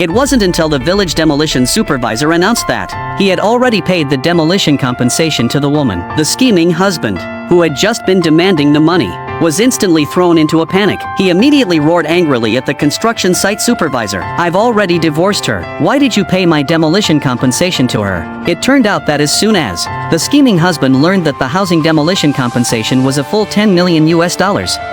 It wasn't until the village demolition supervisor announced that he had already paid the demolition compensation to the woman. The scheming husband, who had just been demanding the money, was instantly thrown into a panic. He immediately roared angrily at the construction site supervisor. "I've already divorced her. Why did you pay my demolition compensation to her?" It turned out that as soon as the scheming husband learned that the housing demolition compensation was a full $10 million,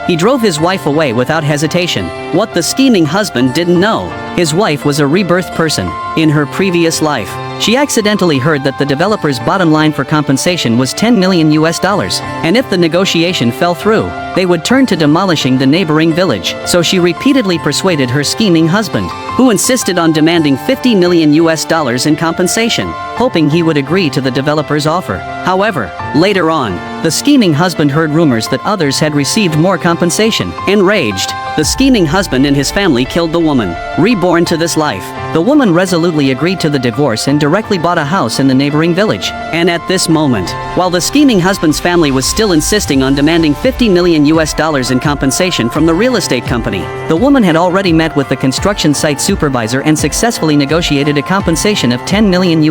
he drove his wife away without hesitation. What the scheming husband didn't know, his wife was a rebirthed person. In her previous life, she accidentally heard that the developer's bottom line for compensation was $10 million, and if the negotiation fell through, they would turn to demolishing the neighboring village. So she repeatedly persuaded her scheming husband, who insisted on demanding $50 million in compensation, hoping he would agree to the developer's offer. However, later on, the scheming husband heard rumors that others had received more compensation. Enraged, the scheming husband and his family killed the woman. Reborn to this life, the woman resolutely agreed to the divorce and directly bought a house in the neighboring village. And at this moment, while the scheming husband's family was still insisting on demanding $50 million in compensation from the real estate company, the woman had already met with the construction site supervisor and successfully negotiated a compensation of $10 million.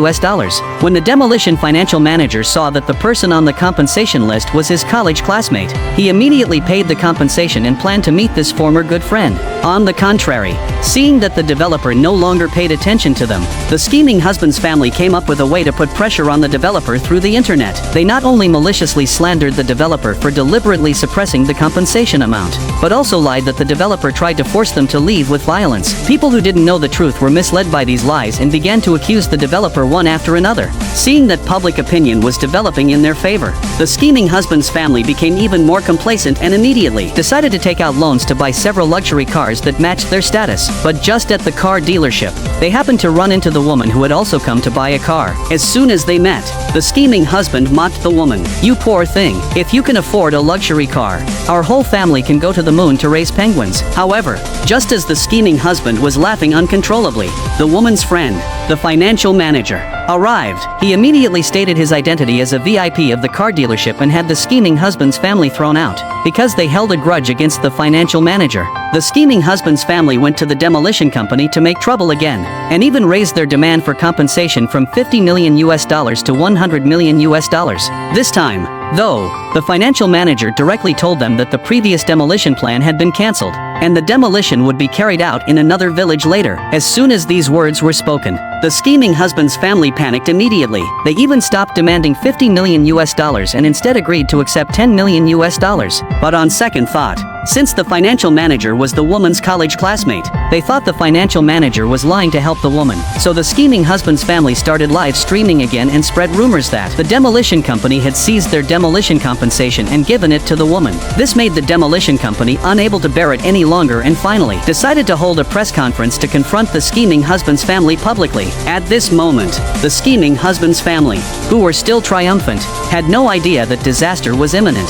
When the demolition financial manager saw that the person on the compensation list was his college classmate, he immediately paid the compensation and planned to meet this former good friend. On the contrary, seeing that the developer no longer paid attention to them, the scheming husband's family came up with a way to put pressure on the developer through the internet. They not only maliciously slandered the developer for deliberately suppressing the compensation amount, but also lied that the developer tried to force them to leave with violence. People who didn't know the truth were misled by these lies and began to accuse the developer one after another. Seeing that public opinion was developing in their favor, the scheming husband's family became even more complacent and immediately decided to take out loans to buy several luxury cars that matched their status. But just at the car dealership, they happened to run into the woman who had also come to buy a car. As soon as they met, the scheming husband mocked the woman. "You poor thing, if you can afford a luxury car, our whole family can go to the moon to raise penguins." However, just as the scheming husband was laughing uncontrollably, the woman's friend, the financial manager, arrived. He immediately stated his identity as a VIP of the car dealership and had the scheming husband's family thrown out because they held a grudge against the financial manager. The scheming husband's family went to the demolition company to make trouble again, and even raised their demand for compensation from $50 million to $100 million. This time, though, the financial manager directly told them that the previous demolition plan had been cancelled, and the demolition would be carried out in another village later. As soon as these words were spoken, the scheming husband's family panicked immediately. They even stopped demanding $50 million and instead agreed to accept $10 million. But on second thought, since the financial manager was the woman's college classmate, they thought the financial manager was lying to help the woman. So the scheming husband's family started live streaming again and spread rumors that the demolition company had seized their demolition compensation and given it to the woman. This made the demolition company unable to bear it any longer and finally decided to hold a press conference to confront the scheming husband's family publicly. At this moment, the scheming husband's family, who were still triumphant, had no idea that disaster was imminent.